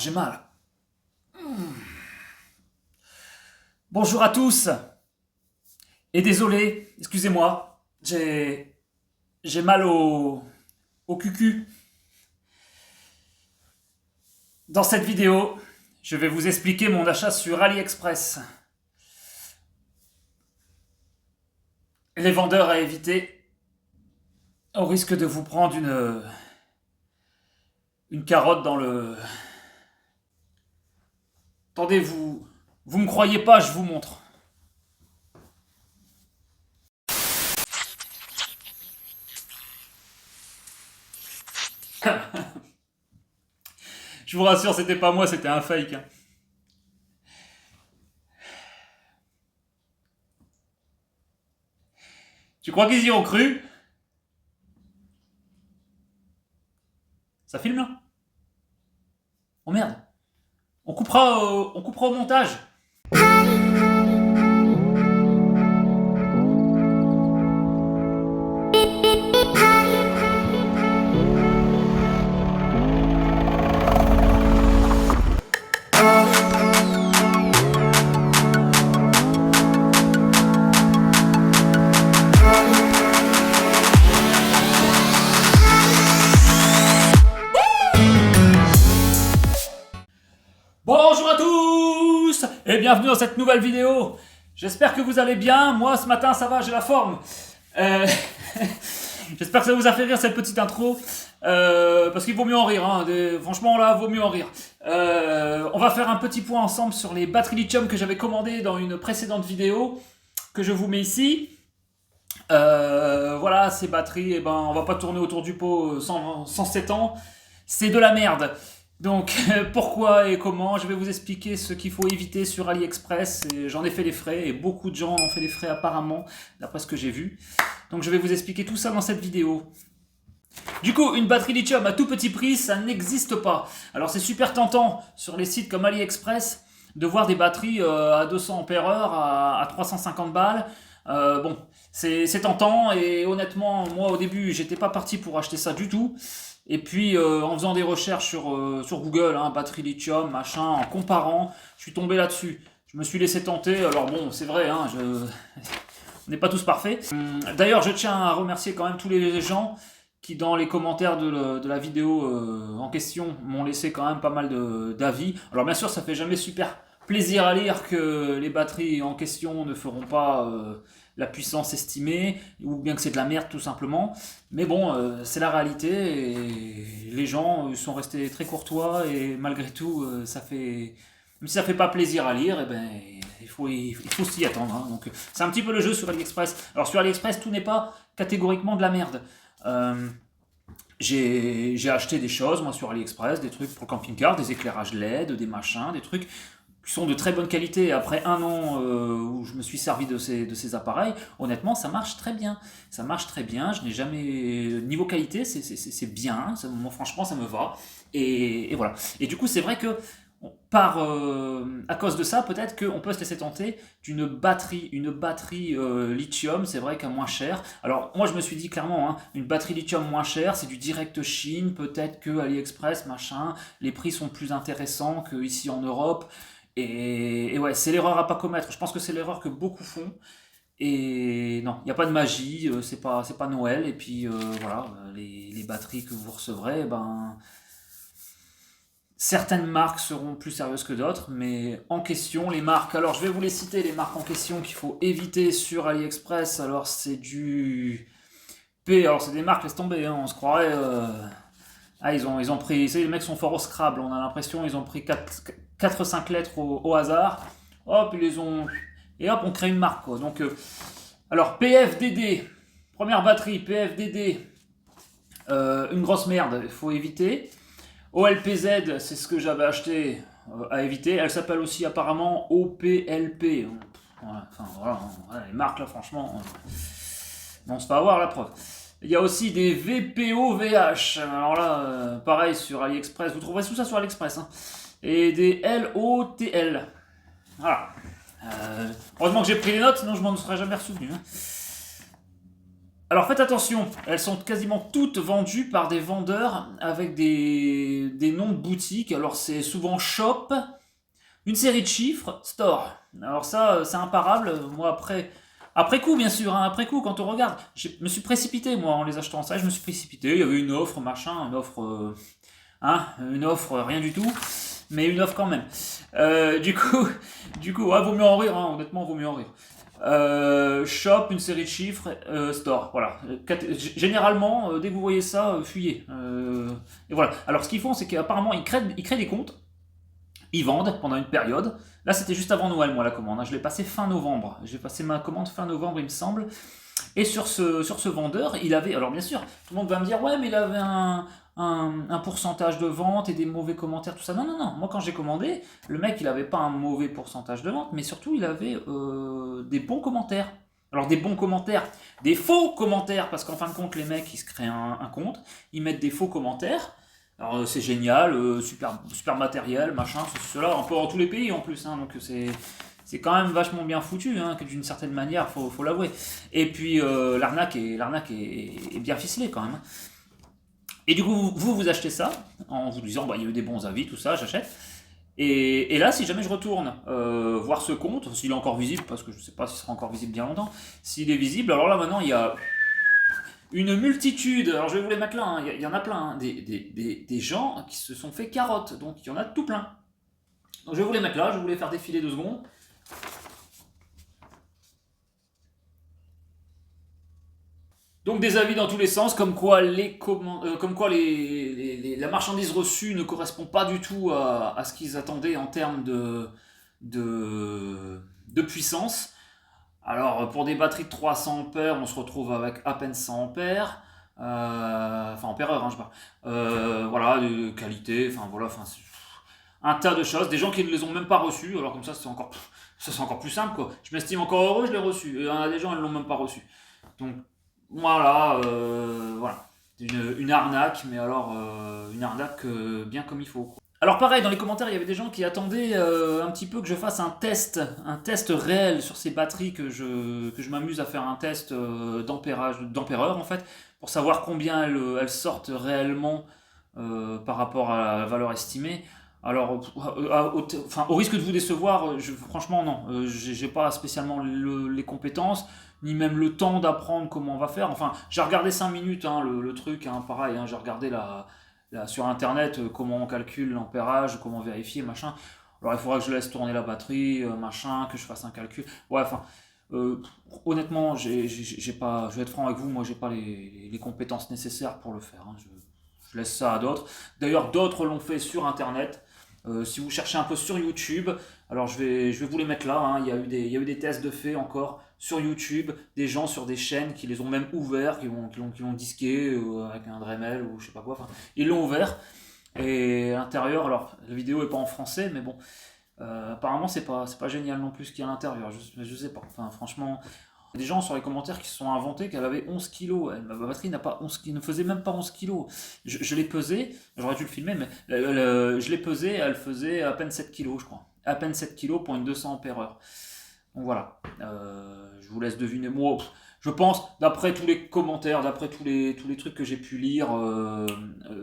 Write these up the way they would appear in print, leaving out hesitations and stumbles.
j'ai mal. Bonjour à tous. Et désolé, excusez-moi, j'ai mal au cucu. Dans cette vidéo, je vais vous expliquer mon achat sur AliExpress. Les vendeurs à éviter, au risque de vous prendre une carotte dans le... Attendez, vous me croyez pas, je vous montre. Je vous rassure, c'était pas moi, c'était un fake. Tu crois qu'ils y ont cru? Ça filme là? Oh merde. On coupera au montage. Bonjour à tous et bienvenue dans cette nouvelle vidéo. J'espère que vous allez bien. Moi ce matin ça va, j'ai la forme. J'espère que ça vous a fait rire cette petite intro. Parce qu'il vaut mieux en rire. Hein. Franchement là, vaut mieux en rire. On va faire un petit point ensemble sur les batteries lithium que j'avais commandées dans une précédente vidéo que je vous mets ici. Voilà, ces batteries, on va pas tourner autour du pot sans 7 ans. C'est de la merde. Donc, pourquoi et comment, je vais vous expliquer ce qu'il faut éviter sur AliExpress. J'en ai fait les frais et beaucoup de gens ont fait les frais apparemment, d'après ce que j'ai vu. Donc, je vais vous expliquer tout ça dans cette vidéo. Du coup, une batterie lithium à tout petit prix, ça n'existe pas. Alors, c'est super tentant sur les sites comme AliExpress de voir des batteries à 200 Ah à 350 balles. Bon, c'est tentant et honnêtement, moi au début, j'étais pas parti pour acheter ça du tout. Et puis en faisant des recherches sur Google, batterie lithium, machin, en comparant, je suis tombé là-dessus. Je me suis laissé tenter, alors bon, c'est vrai, on n'est pas tous parfaits. D'ailleurs, je tiens à remercier quand même tous les gens qui dans les commentaires de la vidéo en question m'ont laissé quand même pas mal d'avis. Alors bien sûr, ça fait jamais super plaisir à lire que les batteries en question ne feront pas la puissance estimée, ou bien que c'est de la merde tout simplement. Mais bon, c'est la réalité, et les gens sont restés très courtois, et malgré tout, même si ça fait pas plaisir à lire, il faut s'y attendre. Hein. Donc c'est un petit peu le jeu sur AliExpress. Alors sur AliExpress, tout n'est pas catégoriquement de la merde. J'ai acheté des choses, moi, sur AliExpress, des trucs pour le camping-car, des éclairages LED, des machins, des trucs qui sont de très bonne qualité. Après un an où je me suis servi de ces appareils, honnêtement, ça marche très bien. Ça marche très bien, je n'ai jamais... Niveau qualité, c'est bien, moi, franchement, ça me va. Et voilà. Et du coup, c'est vrai que à cause de ça, peut-être qu'on peut se laisser tenter d'une batterie, une batterie lithium, c'est vrai qu'à moins cher. Alors moi je me suis dit clairement, une batterie lithium moins chère, c'est du direct Chine, peut-être que AliExpress, machin, les prix sont plus intéressants qu'ici en Europe. Et ouais, c'est l'erreur à pas commettre. Je pense que c'est l'erreur que beaucoup font. Et non, il n'y a pas de magie, c'est pas Noël. Et puis voilà, les batteries que vous recevrez, certaines marques seront plus sérieuses que d'autres, mais en question, les marques, alors je vais vous les citer, les marques en question qu'il faut éviter sur AliExpress. Alors c'est du P, alors c'est des marques, laisse tomber, on se croirait... ils ont pris, les mecs sont forts au Scrabble, on a l'impression ils ont pris 4-5 lettres au hasard, hop, ils les ont... Et hop, on crée une marque, quoi. Donc, alors PFDD, première batterie, PFDD, une grosse merde, il faut éviter. OLPZ, c'est ce que j'avais acheté à éviter. Elle s'appelle aussi apparemment OPLP. Voilà, les marques là, franchement, on se fait avoir la preuve. Il y a aussi des VPO-VH. Alors là, pareil sur AliExpress. Vous trouverez tout ça sur AliExpress. Et des LOTL. Voilà. Heureusement que j'ai pris les notes, sinon je m'en serais jamais souvenu. Alors faites attention, elles sont quasiment toutes vendues par des vendeurs avec des noms de boutiques. Alors c'est souvent Shop, une série de chiffres, Store. Alors ça, c'est imparable. Moi après coup bien sûr, hein, après coup quand on regarde, je me suis précipité moi en les achetant ça, je me suis précipité. Il y avait une offre, machin, une offre rien du tout, mais une offre quand même. Ouais, vaut mieux en rire, hein, honnêtement, vaut mieux en rire. Shop, une série de chiffres, store, voilà. Généralement, dès que vous voyez ça, fuyez. Et voilà. Alors ce qu'ils font, c'est qu'apparemment, ils créent des comptes, ils vendent pendant une période. Là, c'était juste avant Noël, moi, la commande, hein. Je l'ai passé fin novembre. J'ai passé ma commande fin novembre, il me semble. Et sur ce vendeur, il avait, alors bien sûr, tout le monde va me dire, ouais, mais il avait un pourcentage de vente et des mauvais commentaires, tout ça. Non, non, non. Moi, quand j'ai commandé, le mec, il avait pas un mauvais pourcentage de vente, mais surtout, il avait des bons commentaires. Alors, des bons commentaires, des faux commentaires, parce qu'en fin de compte, les mecs, ils se créent un compte, ils mettent des faux commentaires. Alors, c'est génial, super matériel, machin, ceci, cela, un peu dans tous les pays en plus, hein, donc c'est quand même vachement bien foutu, hein, que d'une certaine manière, faut l'avouer. Et puis l'arnaque est bien ficelée quand même, hein. Et du coup, vous achetez ça en vous disant, bah, il y a eu des bons avis, tout ça, j'achète. Et là, si jamais je retourne voir ce compte, s'il est encore visible, parce que je ne sais pas s'il sera encore visible bien longtemps, s'il est visible, alors là maintenant il y a une multitude, alors je vais vous les mettre là, hein, il y en a plein, hein, des gens qui se sont fait carotte, donc il y en a tout plein. Donc je vais vous les mettre là, je vais vous les faire défiler 2 secondes. Donc des avis dans tous les sens, comme quoi, la marchandise reçue ne correspond pas du tout à ce qu'ils attendaient en termes de puissance. Alors pour des batteries de 300 ampères, on se retrouve avec à peine 100 ampères. Enfin ampère-heure, hein, je parle. Voilà, de qualité, enfin voilà, un tas de choses. Des gens qui ne les ont même pas reçus, alors comme ça c'est encore plus simple quoi. Je m'estime encore heureux, je l'ai reçu. Et il y a des gens, ils ne l'ont même pas reçu. Donc voilà, voilà. Une arnaque, mais alors une arnaque bien comme il faut, quoi. Alors pareil, dans les commentaires, il y avait des gens qui attendaient un petit peu que je fasse un test réel sur ces batteries, que je m'amuse à faire un test d'ampéreur en fait, pour savoir combien elles sortent réellement par rapport à la valeur estimée. Alors, au risque de vous décevoir, franchement non, j'ai pas spécialement les compétences, ni même le temps d'apprendre comment on va faire. Enfin, j'ai regardé 5 minutes, hein, le truc, hein, pareil, hein, j'ai regardé sur internet comment on calcule l'ampérage, comment vérifier, machin. Alors il faudra que je laisse tourner la batterie, machin, que je fasse un calcul. Ouais, enfin, euh, honnêtement, j'ai pas, je vais être franc avec vous, moi j'ai pas les compétences nécessaires pour le faire, hein. Je laisse ça à d'autres. D'ailleurs, d'autres l'ont fait sur internet. Si vous cherchez un peu sur YouTube, alors je vais vous les mettre là, hein. Il y a eu des tests de fait encore sur YouTube, des gens sur des chaînes qui les ont même ouverts, qui l'ont disqué avec un Dremel ou je sais pas quoi. Enfin, ils l'ont ouvert. Et à l'intérieur, alors la vidéo est pas en français, mais bon, apparemment c'est pas génial non plus ce qu'il y a à l'intérieur. Je sais pas. Enfin, franchement, il y a des gens sur les commentaires qui se sont inventés qu'elle avait 11 kilos. Ma batterie ne faisait même pas 11 kilos. Je l'ai pesée, j'aurais dû le filmer, mais je l'ai pesée, elle faisait à peine 7 kilos, je crois. À peine 7 kilos pour une 200 ampères heure. Donc voilà, je vous laisse deviner. Moi, je pense, d'après tous les commentaires, d'après tous les trucs que j'ai pu lire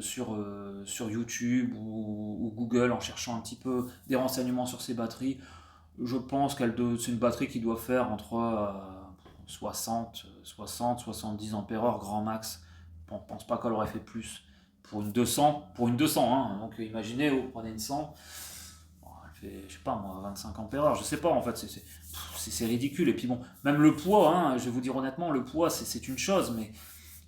sur YouTube ou Google en cherchant un petit peu des renseignements sur ces batteries, je pense c'est une batterie qui doit faire entre 70 ampères heure grand max. Bon, je pense pas qu'elle aurait fait plus pour une 200, hein. Donc imaginez, vous prenez une 100, bon, elle fait, je sais pas moi, 25 ampères heure, je sais pas en fait, c'est ridicule. Et puis bon, même le poids, hein, je vais vous dire honnêtement, le poids c'est une chose, mais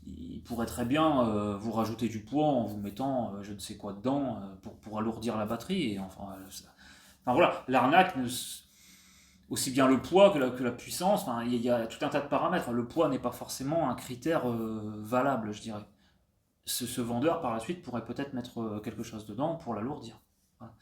il pourrait très bien vous rajouter du poids en vous mettant je ne sais quoi dedans pour alourdir la batterie. Et enfin voilà, l'arnaque, aussi bien le poids que la puissance, enfin, il y a tout un tas de paramètres. Le poids n'est pas forcément un critère valable, je dirais. Ce vendeur, par la suite, pourrait peut-être mettre quelque chose dedans pour l'alourdir. Voilà.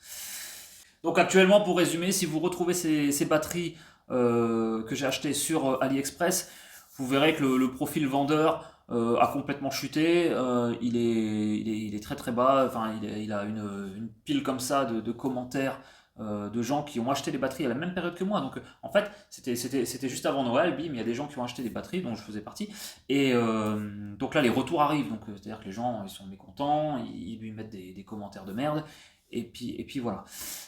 Donc actuellement, pour résumer, si vous retrouvez ces batteries que j'ai achetées sur AliExpress, vous verrez que le profil vendeur a complètement chuté. Il est très très bas. Enfin, il a une pile comme ça de commentaires de gens qui ont acheté des batteries à la même période que moi. Donc en fait, c'était juste avant Noël, bim, il y a des gens qui ont acheté des batteries dont je faisais partie. Et donc là, les retours arrivent. Donc c'est-à-dire que les gens ils sont mécontents, ils lui mettent des commentaires de merde. Et puis voilà.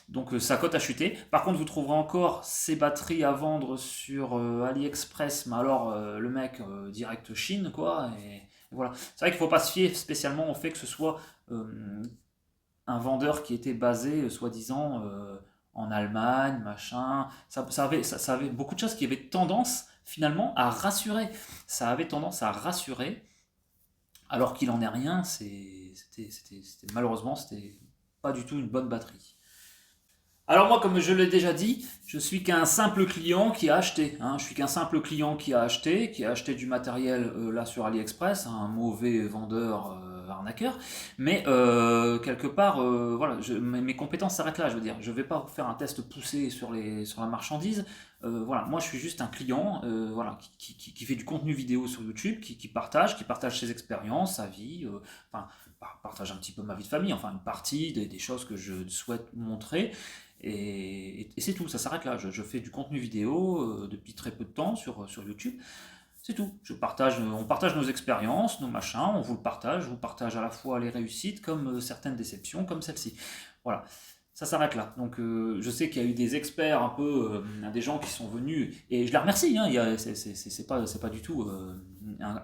Donc sa cote a chuté. Par contre, vous trouverez encore ces batteries à vendre sur AliExpress, mais alors le mec direct Chine, quoi. Et voilà. C'est vrai qu'il ne faut pas se fier spécialement au fait que ce soit un vendeur qui était basé, soi-disant, en Allemagne, machin. Ça avait beaucoup de choses qui avaient tendance, finalement, à rassurer. Ça avait tendance à rassurer, alors qu'il en est rien. Malheureusement, c'était pas du tout une bonne batterie. Alors moi, comme je l'ai déjà dit, je suis qu'un simple client qui a acheté. Je suis qu'un simple client qui a acheté du matériel là sur AliExpress, un mauvais vendeur arnaqueur. Mais quelque part, voilà, mes compétences s'arrêtent là. Je veux dire, je vais pas vous faire un test poussé sur la marchandise. Voilà, moi je suis juste un client, voilà, qui fait du contenu vidéo sur YouTube, qui partage ses expériences, sa vie. Enfin, partage un petit peu ma vie de famille, enfin une partie des choses que je souhaite montrer. Et c'est tout, ça s'arrête là. Je fais du contenu vidéo depuis très peu de temps sur YouTube. C'est tout. On partage nos expériences, nos machins, on vous le partage. Je vous partage à la fois les réussites comme certaines déceptions, comme celle-ci. Voilà. Ça s'arrête là. Donc je sais qu'il y a eu des experts un peu, des gens qui sont venus, et je les remercie. C'est pas du tout,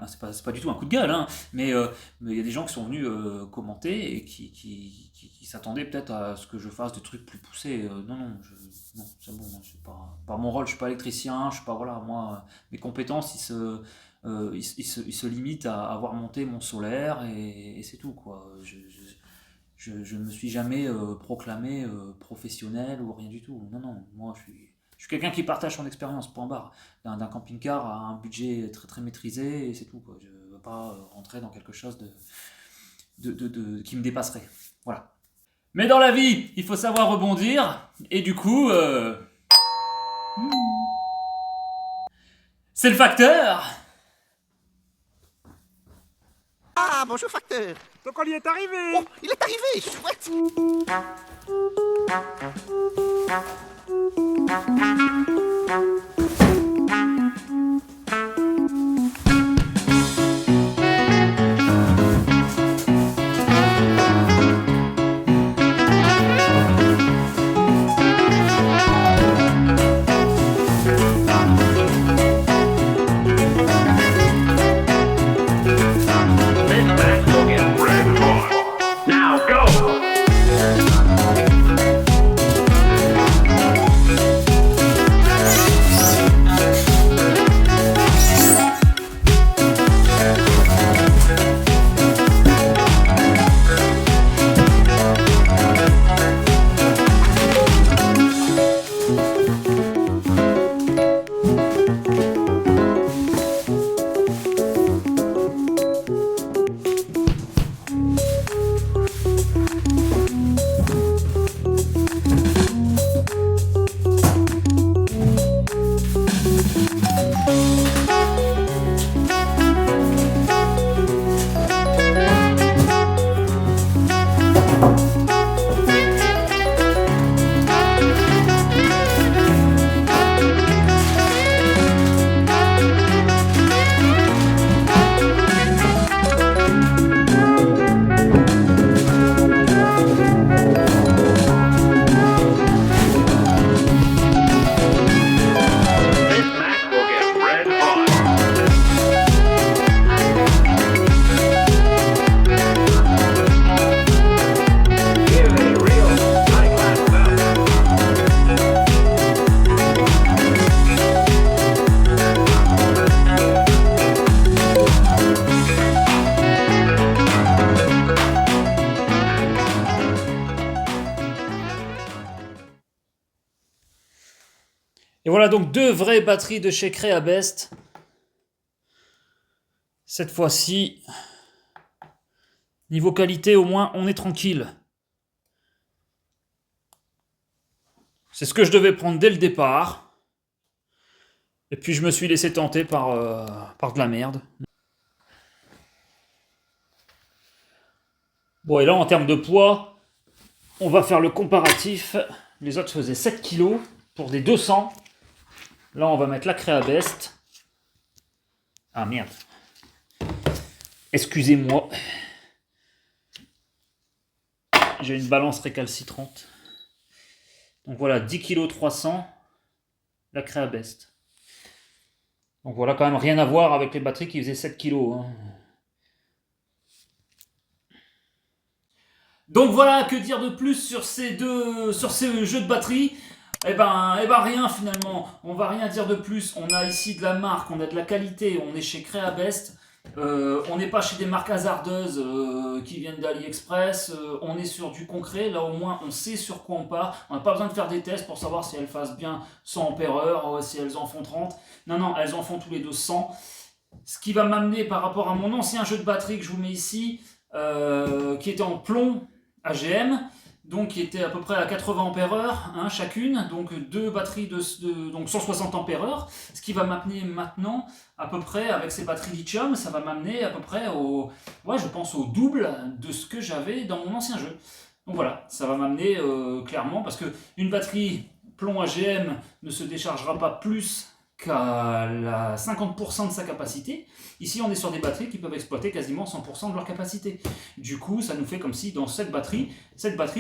c'est pas du tout un coup de gueule, mais il y a des gens qui sont venus commenter et qui s'attendaient peut-être à ce que je fasse des trucs plus poussés. Non, c'est bon. C'est pas mon rôle. Je suis pas électricien. Je suis pas, voilà, moi, mes compétences ils se limitent à avoir monté mon solaire, et c'est tout, quoi. Je ne me suis jamais proclamé professionnel ou rien du tout. Non, moi je suis quelqu'un qui partage son expérience, point barre. D'un camping-car à un budget très très maîtrisé, et c'est tout, quoi. Je ne veux pas rentrer dans quelque chose qui me dépasserait. Voilà. Mais dans la vie, il faut savoir rebondir, et du coup, c'est le facteur. Ah, bonjour facteur. Ton colis est arrivé. Oh, il est arrivé, chouette. Now go. Et voilà donc 2 vraies batteries de chez Creabest. Cette fois-ci, niveau qualité, au moins, on est tranquille. C'est ce que je devais prendre dès le départ. Et puis je me suis laissé tenter par de la merde. Bon, et là, en termes de poids, on va faire le comparatif. Les autres faisaient 7 kg pour des 200. Là, on va mettre la Créabest. Ah merde. Excusez-moi. J'ai une balance récalcitrante. Donc voilà, 10 kg 300. La Créabest. Donc voilà, quand même rien à voir avec les batteries qui faisaient 7 kg. Hein. Donc voilà, que dire de plus sur ces jeux de batterie? Eh ben rien finalement, on va rien dire de plus. On a ici de la marque, on a de la qualité, on est chez Créabest. On n'est pas chez des marques hasardeuses qui viennent d'AliExpress, on est sur du concret, là au moins on sait sur quoi on part, on n'a pas besoin de faire des tests pour savoir si elles fassent bien 100 ampères-heure, si elles en font 30, non, elles en font tous les deux 100, ce qui va m'amener par rapport à mon ancien jeu de batterie que je vous mets ici, qui était en plomb AGM, donc qui était à peu près à 80 ampères-heure hein, chacune, donc deux batteries donc 160 ampères-heure, ce qui va m'amener maintenant à peu près avec ces batteries lithium, ça va m'amener à peu près je pense au double de ce que j'avais dans mon ancien jeu. Donc voilà, ça va m'amener clairement, parce que une batterie plomb AGM ne se déchargera pas plus qu'à 50% de sa capacité. Ici, on est sur des batteries qui peuvent exploiter quasiment 100% de leur capacité. Du coup, ça nous fait comme si dans cette batterie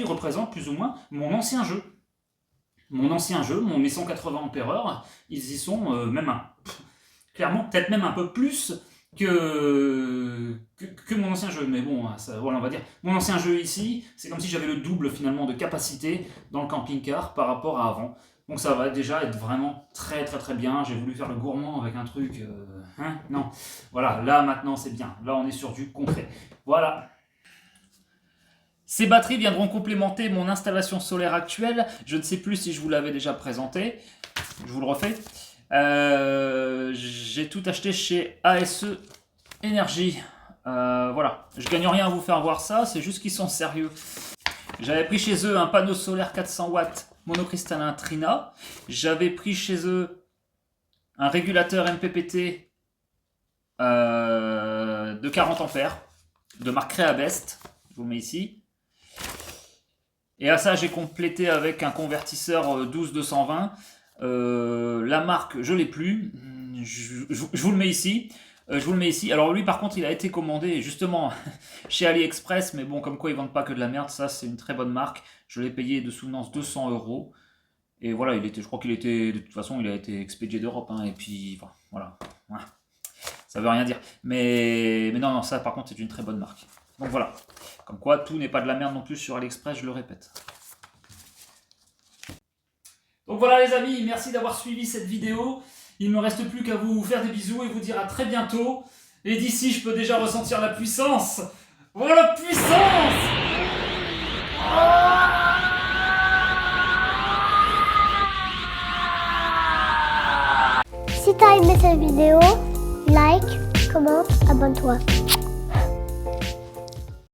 représente plus ou moins mon ancien jeu. Mon 180 ampères-heure, ils y sont clairement, peut-être même un peu plus que mon ancien jeu. Mais bon, voilà, on va dire, mon ancien jeu ici, c'est comme si j'avais le double finalement de capacité dans le camping-car par rapport à avant. Donc ça va déjà être vraiment très bien. J'ai voulu faire le gourmand avec un truc... non. Voilà, là maintenant c'est bien. Là on est sur du concret. Voilà. Ces batteries viendront complémenter mon installation solaire actuelle. Je ne sais plus si je vous l'avais déjà présenté. Je vous le refais. J'ai tout acheté chez ASE Énergie. Voilà. Je gagne rien à vous faire voir ça. C'est juste qu'ils sont sérieux. J'avais pris chez eux un panneau solaire 400 watts monocristallin Trina. J'avais pris chez eux un régulateur MPPT de 40 ampères de marque Créabest. Je vous le mets ici. Et à ça, j'ai complété avec un convertisseur 12-220. La marque, je ne l'ai plus. Je vous le mets ici. Alors lui par contre il a été commandé justement chez AliExpress, mais bon comme quoi ils vendent pas que de la merde, ça c'est une très bonne marque. Je l'ai payé de souvenance 200 €. Et voilà, je crois qu'il était, de toute façon il a été expédié d'Europe, hein, et puis voilà. Ça veut rien dire. Mais non, ça par contre c'est une très bonne marque. Donc voilà, comme quoi tout n'est pas de la merde non plus sur AliExpress, je le répète. Donc voilà les amis, merci d'avoir suivi cette vidéo. Il ne me reste plus qu'à vous faire des bisous et vous dire à très bientôt. Et d'ici, je peux déjà ressentir la puissance. Voilà la puissance! Si t'as aimé cette vidéo, like, commente, abonne-toi.